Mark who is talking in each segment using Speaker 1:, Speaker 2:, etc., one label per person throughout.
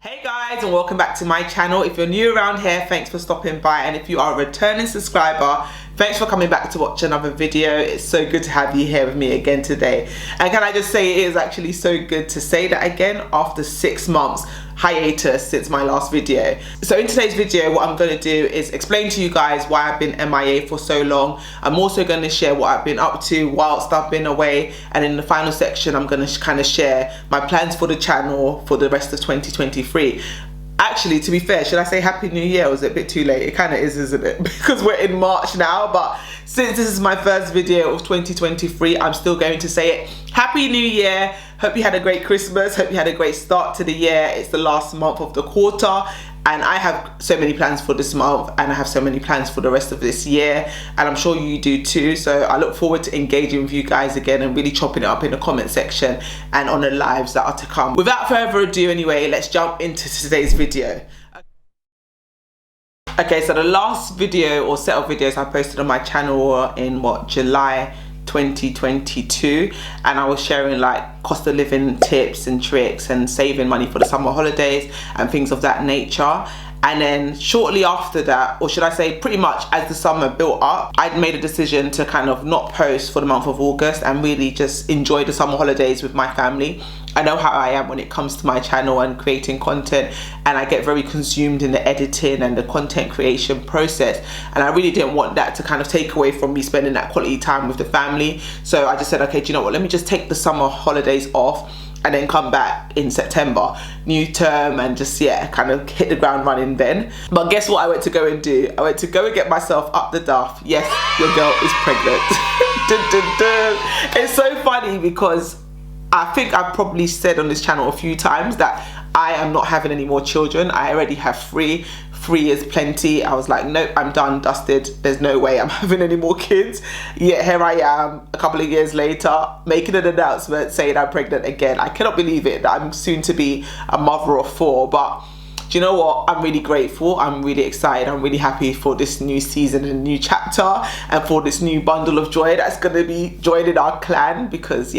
Speaker 1: Hey guys, and welcome back to my channel. If you're new around here, thanks for stopping by, and if you are a returning subscriber, thanks for coming back to watch another video. It's so good to have you here with me again today. And can I just say, it is actually so good to say that again after 6 months hiatus since my last video. So in today's video, what I'm going to do is explain to you guys why I've been MIA for so long. I'm also going to share what I've been up to whilst I've been away, and in the final section I'm going to kind of share my plans for the channel for the rest of 2023. Actually, to be fair, should I say Happy New Year, or is it a bit too late? It kind of is, isn't it? Because we're in March now, but since this is my first video of 2023, I'm still going to say it. Happy New Year. Hope you had a great Christmas. Hope you had a great start to the year. It's the last month of the quarter, and I have so many plans for this month, and I have so many plans for the rest of this year, and I'm sure you do too. So I look forward to engaging with you guys again and really chopping it up in the comment section and on the lives that are to come. Without further ado anyway, let's jump into today's video. Okay, so the last video or set of videos I posted on my channel were in July 2022, and I was sharing like cost of living tips and tricks and saving money for the summer holidays and things of that nature. And then shortly after that, or should I say pretty much as the summer built up, I'd made a decision to kind of not post for the month of August and really just enjoy the summer holidays with my family. I know how I am when it comes to my channel and creating content, and I get very consumed in the editing and the content creation process, and I really didn't want that to kind of take away from me spending that quality time with the family. So I just said, okay, do you know what, let me just take the summer holidays off and then come back in September, new term, and just kind of hit the ground running then. But guess what I went to go and do? I went to go and get myself up the duff. Yes, your girl is pregnant. Dun, dun, dun. It's so funny because I think I've probably said on this channel a few times that I am not having any more children. I already have 3. 3 is plenty. I was like, nope, I'm done, dusted. There's no way I'm having any more kids. Yet here I am a couple of years later making an announcement saying I'm pregnant again. I cannot believe it that I'm soon to be a mother of 4. But do you know what? I'm really grateful. I'm really excited. I'm really happy for this new season and new chapter, and for this new bundle of joy that's going to be joining our clan, because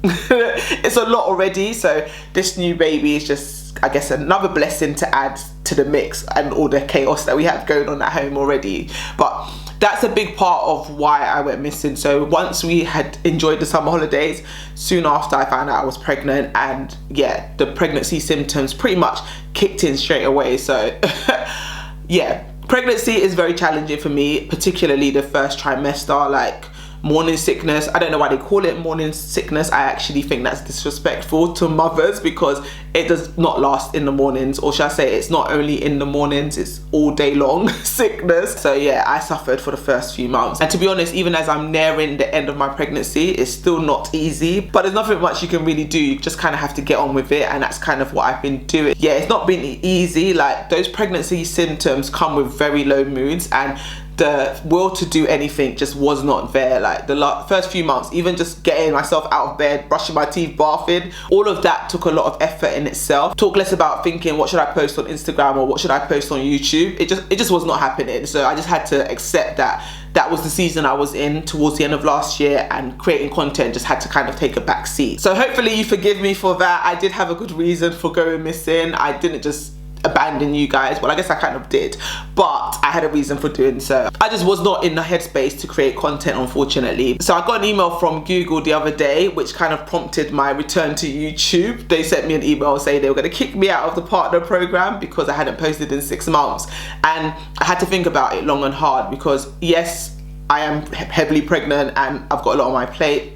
Speaker 1: it's a lot already. So this new baby is just, I guess, another blessing to add to the mix and all the chaos that we have going on at home already. But that's a big part of why I went missing. So once we had enjoyed the summer holidays, soon after I found out I was pregnant, and the pregnancy symptoms pretty much kicked in straight away. So pregnancy is very challenging for me, particularly the first trimester. Like morning sickness, I don't know why they call it morning sickness. I actually think that's disrespectful to mothers, because it does not last in the mornings, or should I say it's not only in the mornings, it's all day long sickness. So I suffered for the first few months, and to be honest, even as I'm nearing the end of my pregnancy, it's still not easy, but there's nothing much you can really do. You just kind of have to get on with it, and that's kind of what I've been doing. It's not been easy. Like, those pregnancy symptoms come with very low moods, and the will to do anything just was not there. Like the first few months, even just getting myself out of bed, brushing my teeth, bathing, all of that took a lot of effort in itself. Talk less about thinking, what should I post on Instagram or what should I post on YouTube? It just was not happening. So I just had to accept that that was the season I was in towards the end of last year, and creating content just had to kind of take a back seat. So hopefully you forgive me for that. I did have a good reason for going missing. I didn't just abandon you guys. Well, I guess I kind of did, but I had a reason for doing so. I just was not in the headspace to create content, unfortunately. So I got an email from Google the other day, which kind of prompted my return to YouTube. They sent me an email saying they were going to kick me out of the partner program because I hadn't posted in 6 months. And I had to think about it long and hard, because yes, I am heavily pregnant and I've got a lot on my plate,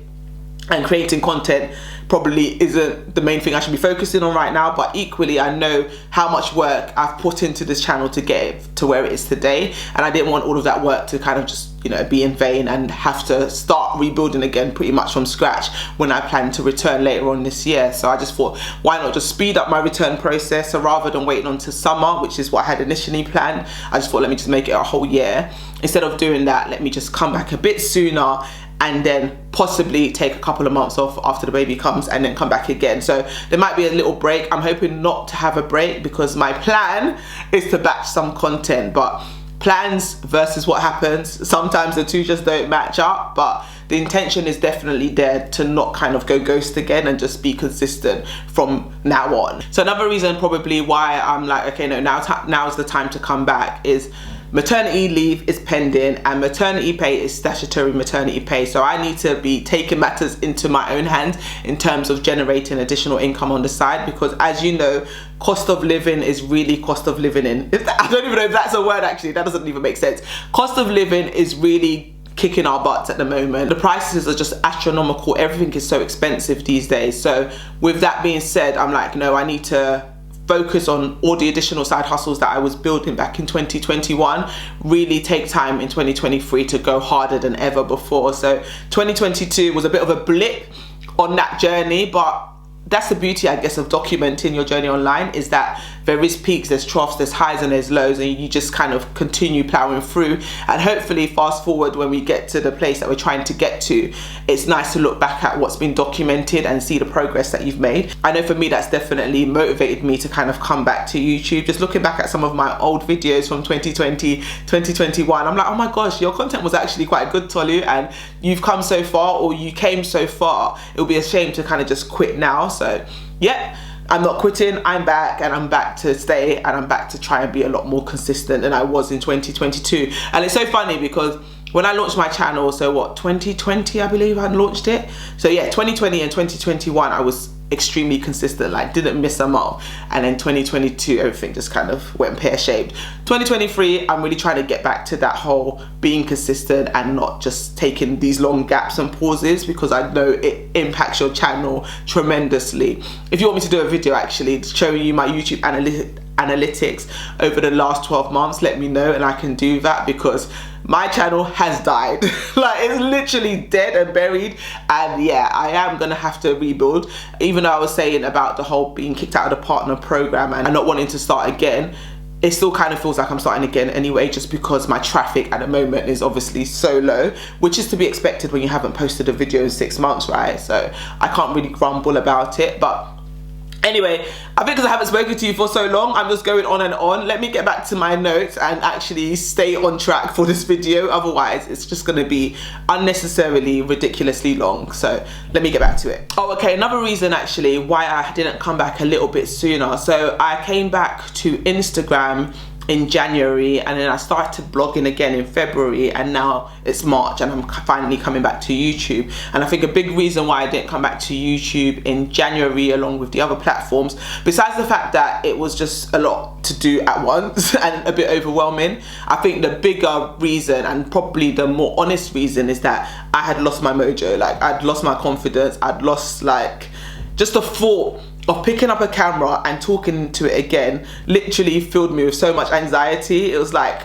Speaker 1: and creating content probably isn't the main thing I should be focusing on right now, but equally I know how much work I've put into this channel to get it to where it is today, and I didn't want all of that work to kind of just be in vain and have to start rebuilding again pretty much from scratch when I plan to return later on this year. So I just thought, why not just speed up my return process? So rather than waiting on to summer, which is what I had initially planned, I just thought, let me just make it a whole year. Instead of doing that, let me just come back a bit sooner, and then possibly take a couple of months off after the baby comes, and then come back again. So there might be a little break. I'm hoping not to have a break, because my plan is to batch some content, but plans versus what happens, sometimes the two just don't match up. But the intention is definitely there to not kind of go ghost again and just be consistent from now on. So another reason probably why I'm like, okay, no, now's the time to come back is maternity leave is pending, and maternity pay is statutory maternity pay. So I need to be taking matters into my own hands in terms of generating additional income on the side, because as you know, cost of living is really cost of living in. I don't even know if that's a word actually, that doesn't even make sense. Cost of living is really kicking our butts at the moment. The prices are just astronomical. Everything is so expensive these days. So with that being said, I'm like, no, I need to focus on all the additional side hustles that I was building back in 2021, really take time in 2023 to go harder than ever before. So 2022 was a bit of a blip on that journey, but that's the beauty, I guess, of documenting your journey online, is that there is peaks, there's troughs, there's highs and there's lows, and you just kind of continue plowing through. And hopefully fast forward when we get to the place that we're trying to get to, it's nice to look back at what's been documented and see the progress that you've made. I know for me that's definitely motivated me to kind of come back to YouTube. Just looking back at some of my old videos from 2020, 2021, I'm like, oh my gosh, your content was actually quite good, Tolu, and you've come so far, or you came so far. It would be a shame to kind of just quit now. So yeah, I'm not quitting, I'm back, and I'm back to stay, and I'm back to try and be a lot more consistent than I was in 2022. And it's so funny because when I launched my channel, so what, 2020 I believe I launched it. So yeah, 2020 and 2021 I was extremely consistent, like didn't miss a month. And then 2022 everything just kind of went pear-shaped. 2023 I'm really trying to get back to that whole being consistent and not just taking these long gaps and pauses, because I know it impacts your channel tremendously. If you want me to do a video actually showing you my YouTube analytics over the last 12 months, let me know and I can do that, because my channel has died. Like, it's literally dead and buried, and yeah, I am gonna have to rebuild. Even though I was saying about the whole being kicked out of the partner program and not wanting to start again, it still kind of feels like I'm starting again anyway, just because my traffic at the moment is obviously so low, which is to be expected when you haven't posted a video in 6 months, right? So I can't really grumble about it. But anyway, I think because I haven't spoken to you for so long, I'm just going on and on. Let me get back to my notes and actually stay on track for this video. Otherwise, it's just going to be unnecessarily ridiculously long. So let me get back to it. Oh, okay, another reason actually why I didn't come back a little bit sooner. So I came back to Instagram in January, and then I started blogging again in February, and now it's March and I'm finally coming back to YouTube. And I think a big reason why I didn't come back to YouTube in January along with the other platforms, besides the fact that it was just a lot to do at once and a bit overwhelming, I think the bigger reason, and probably the more honest reason, is that I had lost my mojo. Like, I'd lost my confidence, I'd lost like just the thought of picking up a camera and talking to it again literally filled me with so much anxiety. It was like,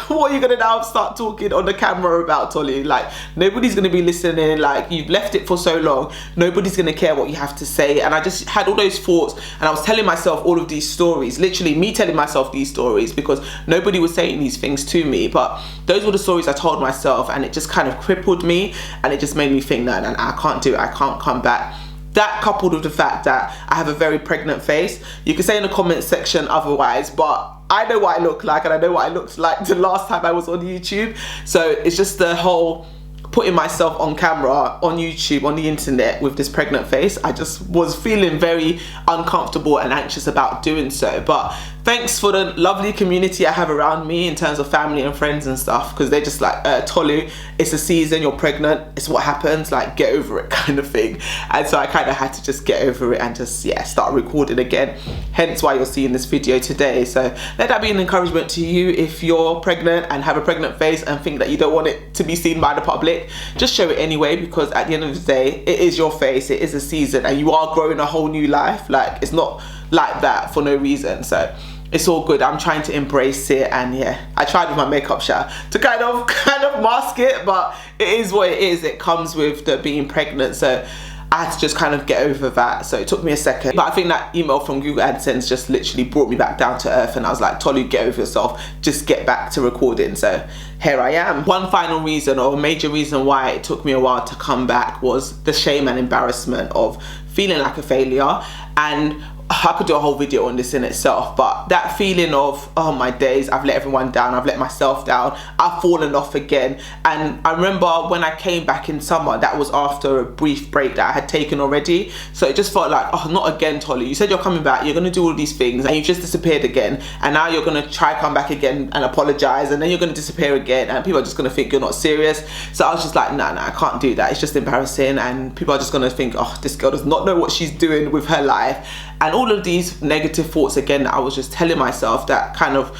Speaker 1: what are you gonna now start talking on the camera about, Tolly? Like, nobody's gonna be listening. Like, you've left it for so long, nobody's gonna care what you have to say. And I just had all those thoughts, and I was telling myself all of these stories, literally me telling myself these stories, because nobody was saying these things to me, but those were the stories I told myself, and it just kind of crippled me, and it just made me think that I can't do it, I can't come back. That coupled with the fact that I have a very pregnant face. You can say in the comment section otherwise, but I know what I look like, and I know what I looked like the last time I was on YouTube. So it's just the whole putting myself on camera, on YouTube, on the internet with this pregnant face. I just was feeling very uncomfortable and anxious about doing so. But thanks for the lovely community I have around me in terms of family and friends and stuff, because they're just like, Tolu, it's a season, you're pregnant, it's what happens, like, get over it kind of thing. And so I kind of had to just get over it and just, yeah, start recording again. Hence why you're seeing this video today. So let that be an encouragement to you. If you're pregnant and have a pregnant face and think that you don't want it to be seen by the public, just show it anyway, because at the end of the day, it is your face, it is a season, and you are growing a whole new life. Like, it's not like that for no reason. So it's all good. I'm trying to embrace it, and yeah, I tried with my makeup shower to kind of mask it, but it is what it is. It comes with the being pregnant, so I had to just kind of get over that. So it took me a second, but I think that email from Google AdSense just literally brought me back down to earth, and I was like, Tolu, get over yourself, just get back to recording. So here I am. One final reason, or a major reason why it took me a while to come back, was the shame and embarrassment of feeling like a failure. And I could do a whole video on this in itself, but that feeling of, oh my days, I've let everyone down, I've let myself down, I've fallen off again. And I remember when I came back in summer, that was after a brief break that I had taken already. So it just felt like, oh, not again, Tolly. You said you're coming back, you're gonna do all these things, and you've just disappeared again. And now you're gonna try come back again and apologize, and then you're gonna disappear again, and people are just gonna think you're not serious. So I was just like, nah, I can't do that. It's just embarrassing, and people are just gonna think, oh, this girl does not know what she's doing with her life. And all of these negative thoughts again that I was just telling myself, that kind of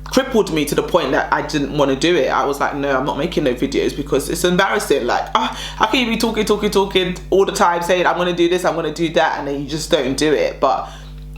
Speaker 1: crippled me to the point that I didn't want to do it. I was like, no, I'm not making no videos because it's embarrassing. Like, how can you be talking all the time saying I'm gonna do this, I'm gonna do that, and then you just don't do it? But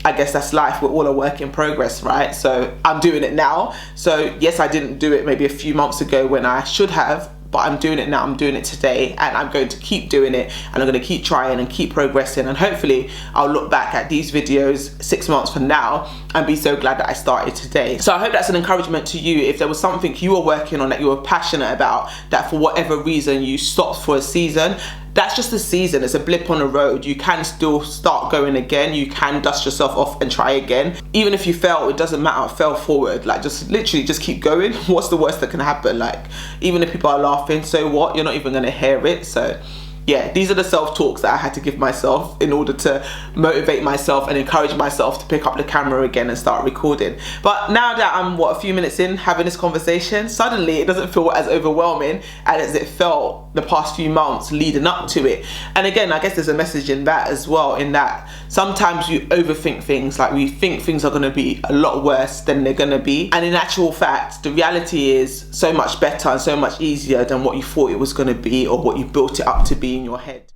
Speaker 1: I guess that's life. We're all a work in progress, right? So I'm doing it now. So yes, I didn't do it maybe a few months ago when I should have, but I'm doing it now. I'm doing it today, and I'm going to keep doing it, and I'm going to keep trying and keep progressing, and hopefully I'll look back at these videos 6 months from now and be so glad that I started today. So I hope that's an encouragement to you. If there was something you were working on that you were passionate about, that for whatever reason you stopped for a season, that's just a season. It's a blip on the road. You can still start going again. You can dust yourself off and try again. Even if you fail, it doesn't matter. Fail forward. Like, just literally just keep going. What's the worst that can happen? Like, even if people are laughing, so what? You're not even gonna hear it. So yeah, these are the self-talks that I had to give myself in order to motivate myself and encourage myself to pick up the camera again and start recording. But now that I'm, a few minutes in having this conversation, suddenly it doesn't feel as overwhelming as it felt the past few months leading up to it. And again, I guess there's a message in that as well, in that sometimes you overthink things. Like, we think things are going to be a lot worse than they're going to be. And in actual fact, the reality is so much better and so much easier than what you thought it was going to be, or what you built it up to be in your head.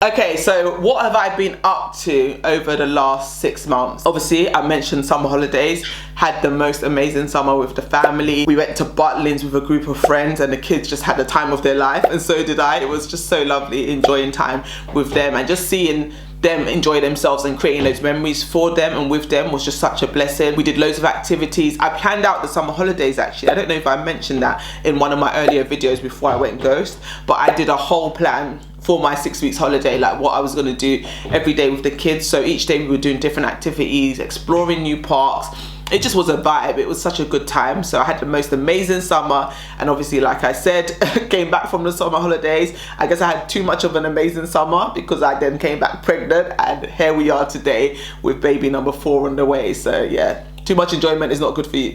Speaker 1: Okay, so what have I been up to over the last 6 months? Obviously, I mentioned summer holidays. Had the most amazing summer with the family. We went to Butlins with a group of friends, and the kids just had the time of their life, and so did I. It was just so lovely enjoying time with them, and just seeing them enjoy themselves and creating those memories for them and with them was just such a blessing. We did loads of activities. I planned out the summer holidays actually. I don't know if I mentioned that in one of my earlier videos before I went ghost, but I did a whole plan for my 6 weeks holiday, like what I was gonna do every day with the kids. So each day we were doing different activities, exploring new parks. It just was a vibe. It was such a good time. So I had the most amazing summer, and obviously, like I said, came back from the summer holidays. I guess I had too much of an amazing summer because I then came back pregnant, and here we are today with baby number 4 on the way. So yeah, too much enjoyment is not good for you.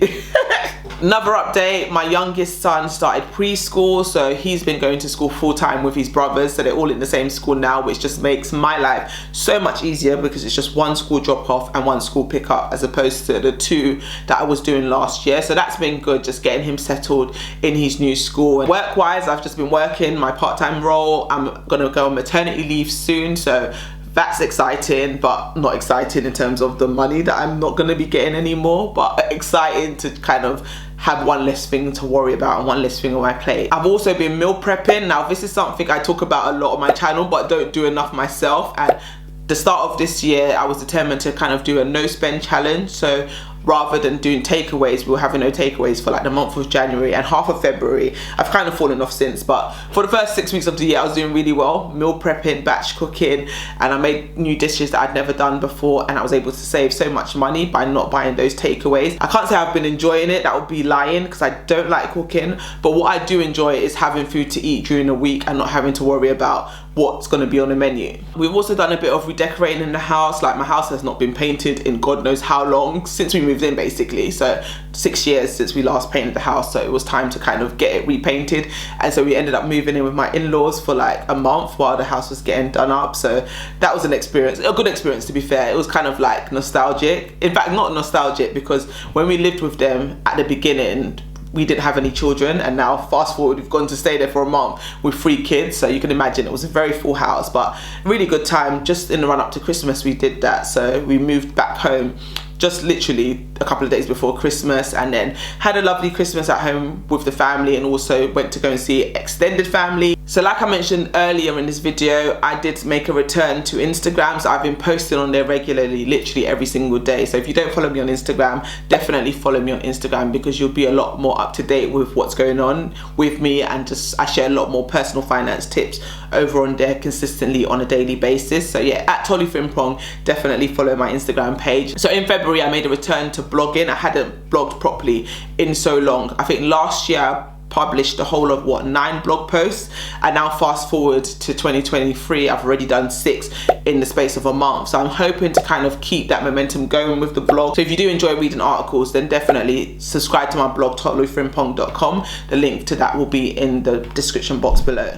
Speaker 1: Another update, my youngest son started preschool, so he's been going to school full-time with his brothers, so they're all in the same school now, which just makes my life so much easier because it's just one school drop-off and one school pick-up as opposed to the 2 that I was doing last year. So that's been good, just getting him settled in his new school. And work-wise, I've just been working my part-time role. I'm gonna go on maternity leave soon, so that's exciting, but not exciting in terms of the money that I'm not going to be getting anymore, but exciting to kind of have one less thing to worry about and one less thing on my plate. I've also been meal prepping. Now, this is something I talk about a lot on my channel, but don't do enough myself. And the start of this year, I was determined to kind of do a no spend challenge. So rather than doing takeaways, we were having no takeaways for like the month of January and half of February. I've kind of fallen off since, but for the first 6 weeks of the year, I was doing really well, meal prepping, batch cooking, and I made new dishes that I'd never done before, and I was able to save so much money by not buying those takeaways. I can't say I've been enjoying it, that would be lying, because I don't like cooking, but what I do enjoy is having food to eat during the week and not having to worry about what's going to be on the menu. We've also done a bit of redecorating in the house. Like, my house has not been painted in God knows how long, since we moved in basically. So 6 years since we last painted the house, so it was time to kind of get it repainted. And so we ended up moving in with my in-laws for like a month while the house was getting done up. So that was an experience, a good experience to be fair. It was kind of like nostalgic. In fact, not nostalgic, because when we lived with them at the beginning, we didn't have any children, and now fast forward, we've gone to stay there for a month with 3 kids, so you can imagine it was a very full house, but really good time. Just in the run up to Christmas we did that, so we moved back home just literally a couple of days before Christmas, and then had a lovely Christmas at home with the family, and also went to go and see extended family. So like I mentioned earlier in this video, I did make a return to Instagram. So I've been posting on there regularly, literally every single day. So if you don't follow me on Instagram, definitely follow me on Instagram, because you'll be a lot more up to date with what's going on with me, and just I share a lot more personal finance tips over on there consistently on a daily basis. So yeah, at Tolly Frimpong, definitely follow my Instagram page. So in February, I made a return to blogging. I hadn't blogged properly in so long. I think last year I published a whole of 9 blog posts, and now fast forward to 2023, I've already done 6 in the space of a month. So I'm hoping to kind of keep that momentum going with the blog. So if you do enjoy reading articles, then definitely subscribe to my blog, tollyfrimpong.com. The link to that will be in the description box below.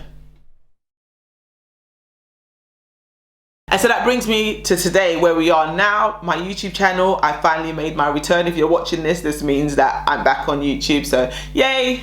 Speaker 1: And so that brings me to today, where we are now, my YouTube channel. I finally made my return. If you're watching this, this means that I'm back on YouTube, so yay.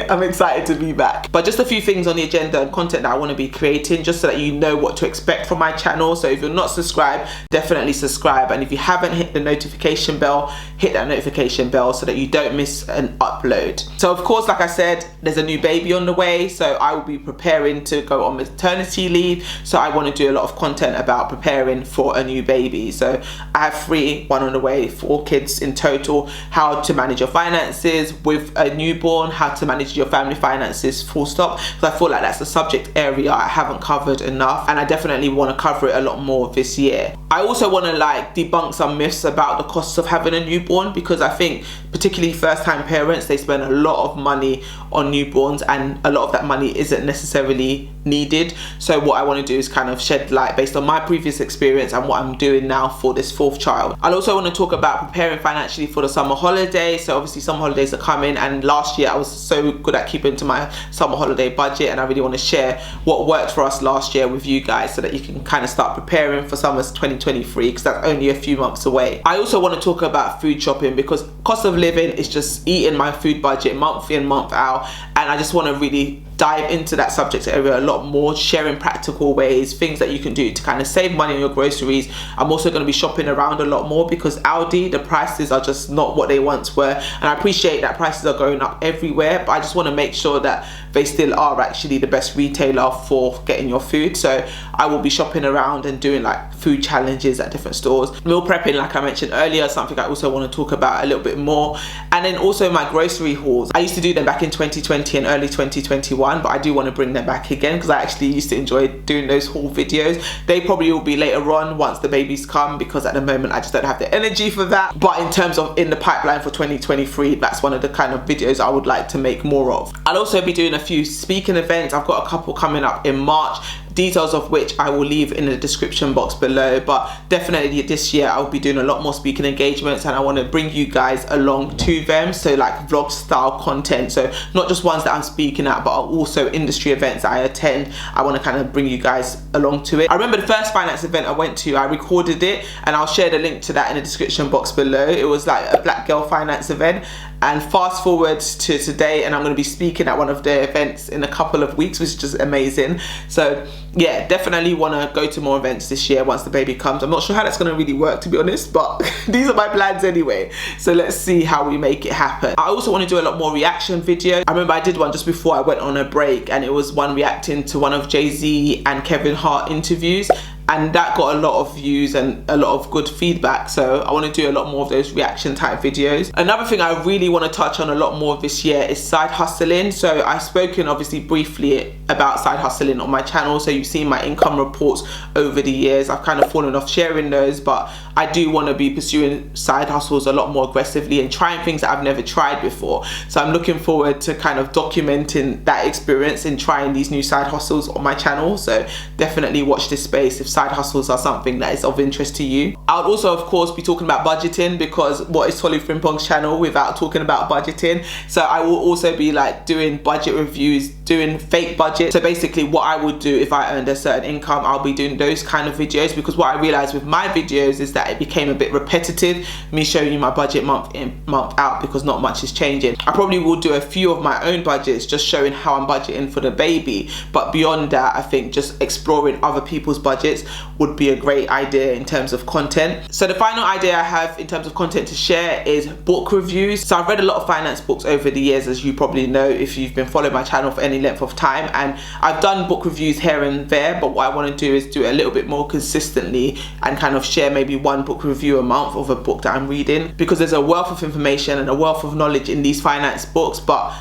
Speaker 1: I'm excited to be back. But just a few things on the agenda and content that I want to be creating, just so that you know what to expect from my channel. So if you're not subscribed, definitely subscribe, and if you haven't hit the notification bell, hit that notification bell so that you don't miss an upload. So of course, like I said, there's a new baby on the way, so I will be preparing to go on maternity leave. So I want to do a lot of content about preparing for a new baby. So I have 3, 1 on the way, 4 kids in total. How to manage your finances with a newborn, how to manage your family finances, full stop. Because I feel like that's a subject area I haven't covered enough, and I definitely want to cover it a lot more this year. I also want to like debunk some myths about the costs of having a newborn, because I think particularly first-time parents, they spend a lot of money on newborns, and a lot of that money isn't necessarily needed. So what I want to do is kind of shed light based on my previous experience and what I'm doing now for this 4th child. I'll also want to talk about preparing financially for the summer holiday. So obviously summer holidays are coming, and last year I was so good at keeping to my summer holiday budget, and I really want to share what worked for us last year with you guys, so that you can kind of start preparing for summer 2023, because that's only a few months away. I also want to talk about food shopping, because cost of living is just eating my food budget month in, month out, and I just want to really dive into that subject area a lot more, sharing practical ways, things that you can do to kind of save money on your groceries. I'm also going to be shopping around a lot more, because Aldi, the prices are just not what they once were, and I appreciate that prices are going up everywhere, but I just want to make sure that they still are actually the best retailer for getting your food. So I will be shopping around and doing like food challenges at different stores. Meal prepping, like I mentioned earlier, something I also want to talk about a little bit more. And then also my grocery hauls. I used to do them back in 2020 and early 2021, but I do want to bring them back again, because I actually used to enjoy doing those haul videos. They probably will be later on once the babies come, because at the moment I just don't have the energy for that. But in terms of in the pipeline for 2023, that's one of the kind of videos I would like to make more of. I'll also be doing a few speaking events. I've got a couple coming up in March, details of which I will leave in the description box below. But definitely this year I'll be doing a lot more speaking engagements, and I want to bring you guys along to them. So like vlog style content, so not just ones that I'm speaking at, but also industry events that I attend. I want to kind of bring you guys along to it. I remember the first finance event I went to, I recorded it, and I'll share the link to that in the description box below. It was like a black girl finance event, and fast forward to today, and I'm going to be speaking at one of their events in a couple of weeks, which is just amazing. So yeah, definitely want to go to more events this year once the baby comes. I'm not sure how that's going to really work, to be honest, but these are my plans anyway, so let's see how we make it happen. I also want to do a lot more reaction videos. I remember I did one just before I went on a break, and it was one reacting to one of Jay-Z and Kevin Hart interviews, and that got a lot of views and a lot of good feedback. So I want to do a lot more of those reaction type videos. Another thing I really want to touch on a lot more this year is side hustling. So I've spoken obviously briefly about side hustling on my channel, so you've seen my income reports over the years. I've kind of fallen off sharing those, but I do want to be pursuing side hustles a lot more aggressively and trying things that I've never tried before. So I'm looking forward to kind of documenting that experience and trying these new side hustles on my channel. So definitely watch this space if side hustles are something that is of interest to you. I'll also of course be talking about budgeting, because what is Tolly Frimpong's channel without talking about budgeting? So I will also be like doing budget reviews, doing fake budget. So basically what I would do if I earned a certain income, I'll be doing those kind of videos, because what I realized with my videos is that it became a bit repetitive, me showing you my budget month in, month out, because not much is changing. I probably will do a few of my own budgets, just showing how I'm budgeting for the baby, but beyond that I think just exploring other people's budgets would be a great idea in terms of content. So the final idea I have in terms of content to share is book reviews. So I've read a lot of finance books over the years, as you probably know if you've been following my channel for any any length of time, and I've done book reviews here and there, but what I want to do is do it a little bit more consistently and kind of share maybe one book review a month of a book that I'm reading, because there's a wealth of information and a wealth of knowledge in these finance books, but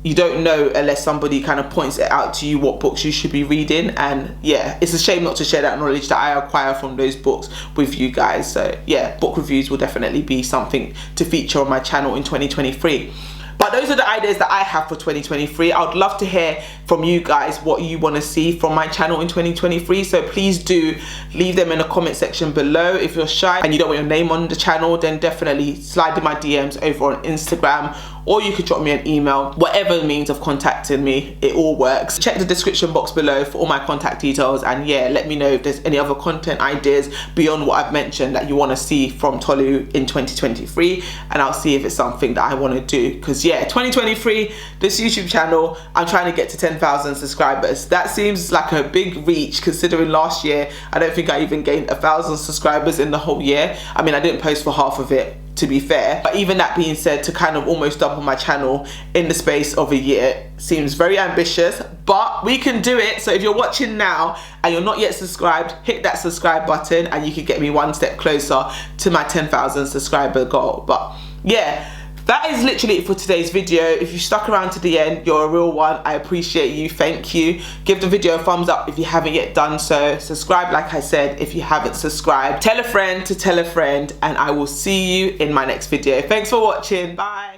Speaker 1: you don't know unless somebody kind of points it out to you what books you should be reading. And yeah, it's a shame not to share that knowledge that I acquire from those books with you guys. So yeah, book reviews will definitely be something to feature on my channel in 2023. But those are the ideas that I have for 2023. I would love to hear from you guys what you want to see from my channel in 2023. So please do leave them in the comment section below. If you're shy and you don't want your name on the channel, then definitely slide in my DMs over on Instagram, or you could drop me an email. Whatever means of contacting me, it all works. Check the description box below for all my contact details, and yeah, let me know if there's any other content ideas beyond what I've mentioned that you want to see from Tolu in 2023, and I'll see if it's something that I want to do. Because yeah, 2023, this YouTube channel, I'm trying to get to 10,000 subscribers. That seems like a big reach considering last year I don't think I even gained 1,000 subscribers in the whole year. I mean, I didn't post for half of it, to be fair, but even that being said, to kind of almost double my channel in the space of a year seems very ambitious, but we can do it. So if you're watching now and you're not yet subscribed, hit that subscribe button and you can get me one step closer to my 10,000 subscriber goal. But yeah, that is literally it for today's video. If you stuck around to the end, you're a real one. I appreciate you. Thank you. Give the video a thumbs up if you haven't yet done so. Subscribe, like I said, if you haven't subscribed. Tell a friend to tell a friend, and I will see you in my next video. Thanks for watching. Bye.